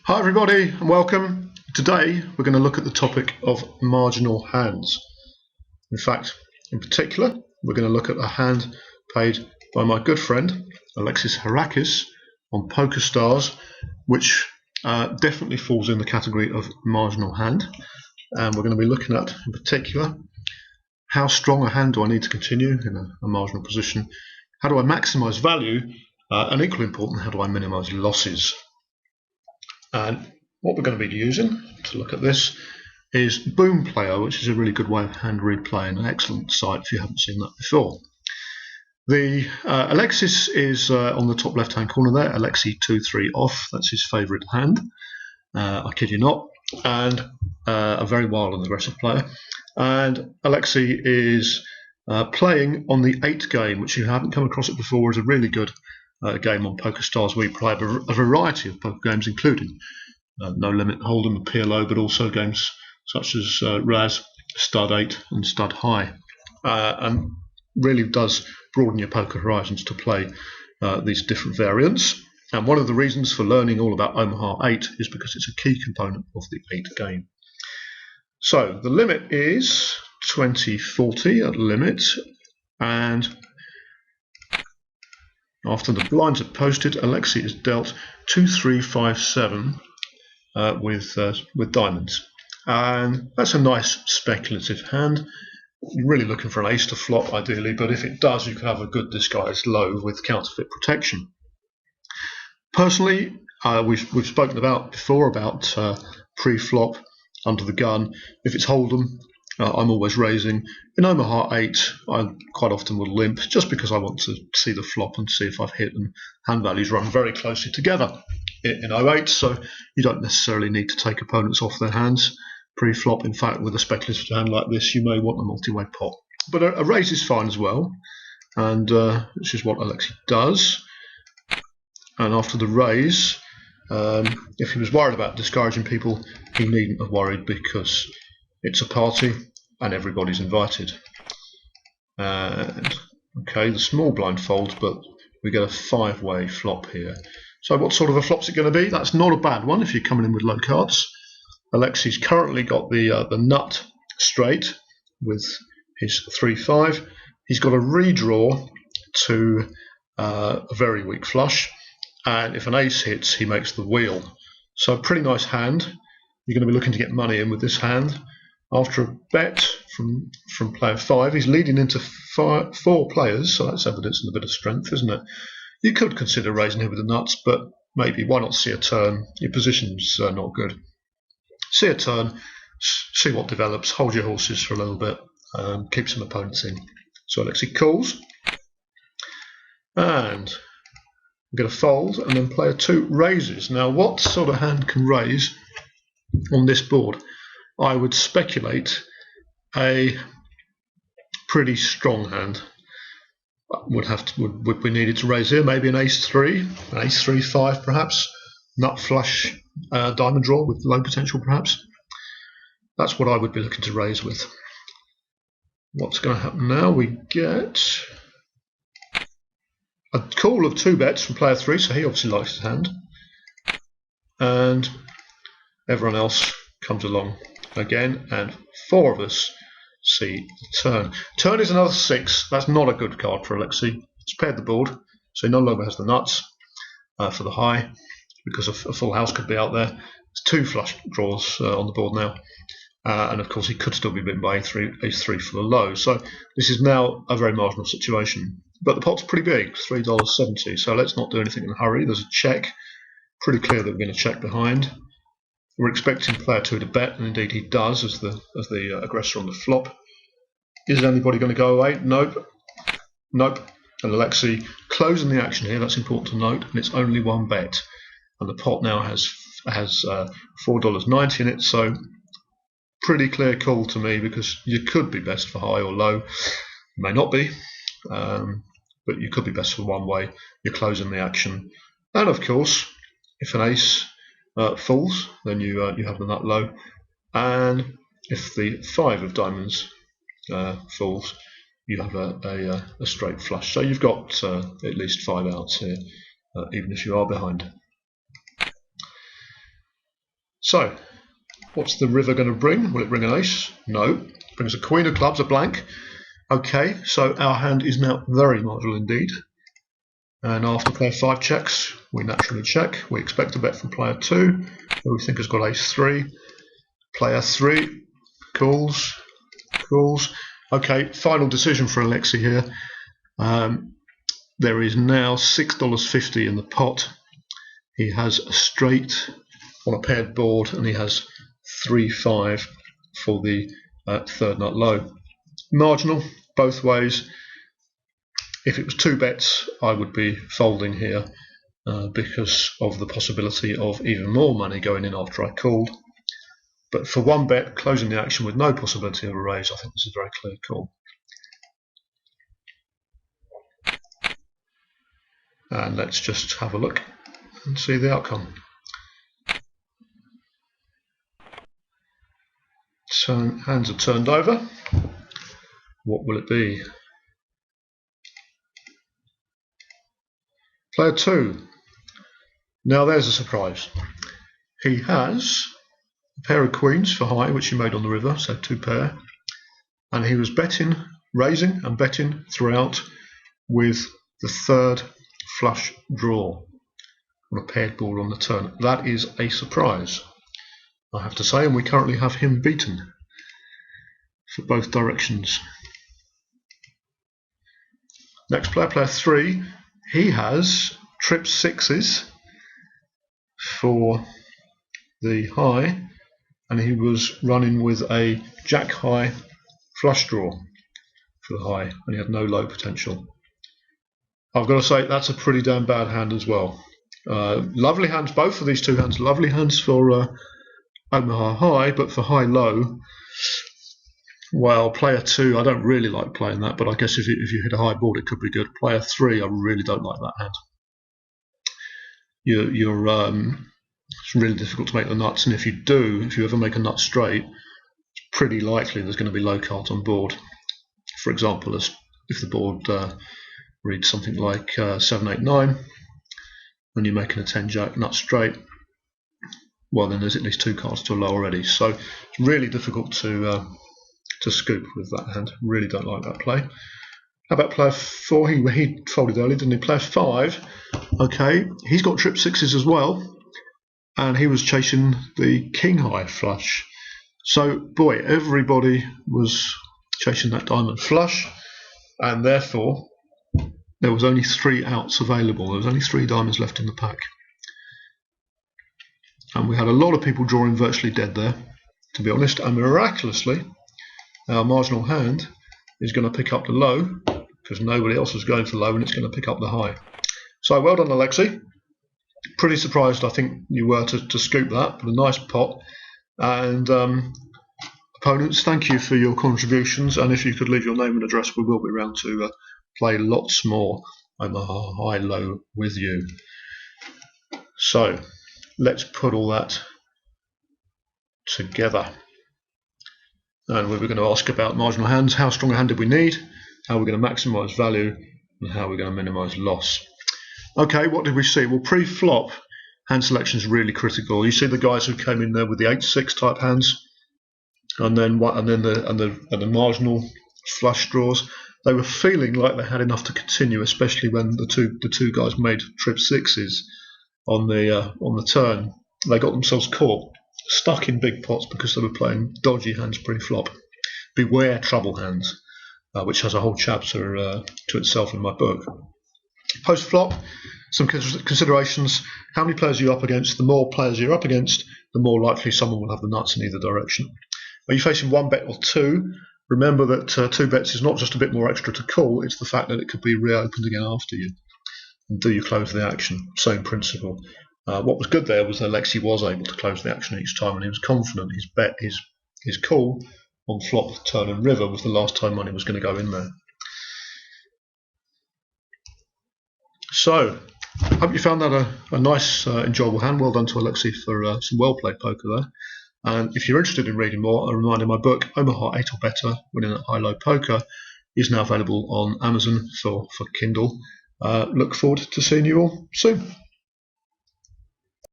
Hi everybody and welcome. Today we're going to look at the topic of marginal hands. In fact, in particular, we're going to look at a hand played by my good friend Alexis Harakis on PokerStars, which definitely falls in the category of marginal hand. And we're going to be looking at, in particular, how strong a hand do I need to continue in a marginal position? How do I maximize value? And equally important, how do I minimize losses? And what we're going to be using to look at this is Boom Player, which is a really good way of hand read playing, an excellent site if you haven't seen that before. The Alexis is on the top left hand corner there, Alexi 2-3 off, that's his favourite hand, I kid you not, and a very wild and aggressive player. And Alexi is playing on the 8 game, which you haven't come across it before, is a really good game on PokerStars. We play a variety of poker games, including No Limit Hold'em and PLO, but also games such as Raz, Stud 8 and Stud High, and really does broaden your poker horizons to play these different variants. And one of the reasons for learning all about Omaha 8 is because it's a key component of the 8 game. So the limit is 20-40 at limit, and after the blinds are posted, Alexi is dealt 2-3-5-7 with diamonds, and that's a nice speculative hand. You're really looking for an ace to flop ideally, but if it does, you can have a good disguised low with counterfeit protection. Personally, we've spoken about before about pre-flop under the gun. If it's Hold'em, I'm always raising. In Omaha 8, I quite often will limp just because I want to see the flop and see if I've hit, and hand values run very closely together in 08, so you don't necessarily need to take opponents off their hands pre-flop. In fact, with a speculative hand like this, you may want a multi-way pot. But a raise is fine as well, and this is what Alexi does. And after the raise, if he was worried about discouraging people, he needn't have worried, because it's a party and everybody's invited. And okay, the small blind folds, but we get a 5-way flop here. So what sort of a flop's it going to be? That's not a bad one if you're coming in with low cards. Alexi's currently got the nut straight with his 3-5. He's got a redraw to a very weak flush, and if an ace hits, he makes the wheel. So a pretty nice hand. You're going to be looking to get money in with this hand. After a bet from player 5, he's leading into 4 players, so that's evidence of a bit of strength, isn't it? You could consider raising here with the nuts, but maybe why not see a turn? Your position's not good. See a turn, see what develops, hold your horses for a little bit, keep some opponents in. So Alexi calls, and I'm going to fold, and then player 2 raises. Now, what sort of hand can raise on this board? I would speculate a pretty strong hand would be needed to raise here. Maybe an ace 3, an ace 3-5 perhaps, nut flush diamond draw with low potential perhaps. That's what I would be looking to raise with. What's going to happen now? We get a call of 2 bets from player 3, so he obviously likes his hand, and everyone else comes along again, and 4 of us see the turn. Turn is another 6. That's not a good card for Alexi. He's paired the board, so he no longer has the nuts for the high, because a full house could be out there. There's 2 flush draws on the board now, and of course he could still be bitten by ace 3 for the low. So this is now a very marginal situation. But the pot's pretty big, $3.70, so let's not do anything in a hurry. There's a check. Pretty clear that we're going to check behind. We're expecting player 2 to bet, and indeed he does as the aggressor on the flop. Is anybody going to go away? Nope. Nope. And Alexi closing the action here, that's important to note, and it's only 1 bet. And the pot now has $4.90 in it, so pretty clear call to me, because you could be best for high or low. You may not be, but you could be best for one way. You're closing the action. And of course, if an ace falls, then you have the nut low, and if the 5 of diamonds falls, you have a straight flush. So you've got at least 5 outs here, even if you are behind. So, what's the river going to bring? Will it bring an ace? No. It brings a queen of clubs, a blank. Okay, so our hand is now very marginal indeed. And after player 5 checks, we naturally check. We expect a bet from player 2, who we think has got ace 3. Player 3 calls. Okay, final decision for Alexei here. There is now $6.50 in the pot. He has a straight on a paired board, and he has 3-5 for the third nut low. Marginal both ways. If it was 2 bets, I would be folding here because of the possibility of even more money going in after I called. But for 1 bet, closing the action with no possibility of a raise, I think this is a very clear call. And let's just have a look and see the outcome. So hands are turned over. What will it be? Player 2. Now there's a surprise. He has a pair of queens for high, which he made on the river, so 2 pair. And he was betting, raising and betting throughout with the 3rd flush draw on a paired board on the turn. That is a surprise, I have to say, and we currently have him beaten for both directions. Next player, player 3, he has trip 6s for the high, and he was running with a jack high flush draw for the high, and he had no low potential. I've got to say that's a pretty damn bad hand as well. Lovely hands, both of these 2 hands, lovely hands for Omaha high, but for high low, well, player 2, I don't really like playing that, but I guess if you hit a high board, it could be good. Player 3, I really don't like that hand. It's really difficult to make the nuts, and if you ever make a nut straight, it's pretty likely there's going to be low cards on board. For example, if the board reads something like 7, 8, 9, and you're making a 10 jack nut straight, well, then there's at least 2 cards to low already. So it's really difficult to scoop with that hand. Really don't like that play. How about player 4? He folded early, didn't he? Player 5, okay, he's got trip 6s as well, and he was chasing the king high flush. So, boy, everybody was chasing that diamond flush, and therefore there was only 3 outs available. There was only 3 diamonds left in the pack. And we had a lot of people drawing virtually dead there, to be honest, and miraculously our marginal hand is going to pick up the low because nobody else was going for low, and it's going to pick up the high. So well done, Alexei. Pretty surprised I think you were to scoop that, but a nice pot. And opponents, thank you for your contributions, and if you could leave your name and address, we will be around to play lots more Omaha high low with you. So let's put all that together. And we were going to ask about marginal hands. How strong a hand did we need? How are we going to maximise value? And how are we going to minimise loss? Okay, what did we see? Well, pre-flop, hand selection is really critical. You see the guys who came in there with the 8-6 type hands, and then the marginal flush draws. They were feeling like they had enough to continue, especially when the two guys made trip 6s on the turn. They got themselves caught, stuck in big pots because they were playing dodgy hands pre-flop. Beware trouble hands, which has a whole chapter to itself in my book. Post-flop, some considerations. How many players are you up against? The more players you're up against, the more likely someone will have the nuts in either direction. Are you facing 1 bet or 2? Remember that 2 bets is not just a bit more extra to call, it's the fact that it could be reopened again after you. And do you close the action? Same principle. What was good there was that Alexei was able to close the action each time, and he was confident his call on flop, turn and river was the last time money was going to go in there. So, I hope you found that a nice, enjoyable hand. Well done to Alexei for some well-played poker there. And if you're interested in reading more, a reminder, my book, Omaha 8 or Better, Winning at High-Low Poker, is now available on Amazon for Kindle. Look forward to seeing you all soon.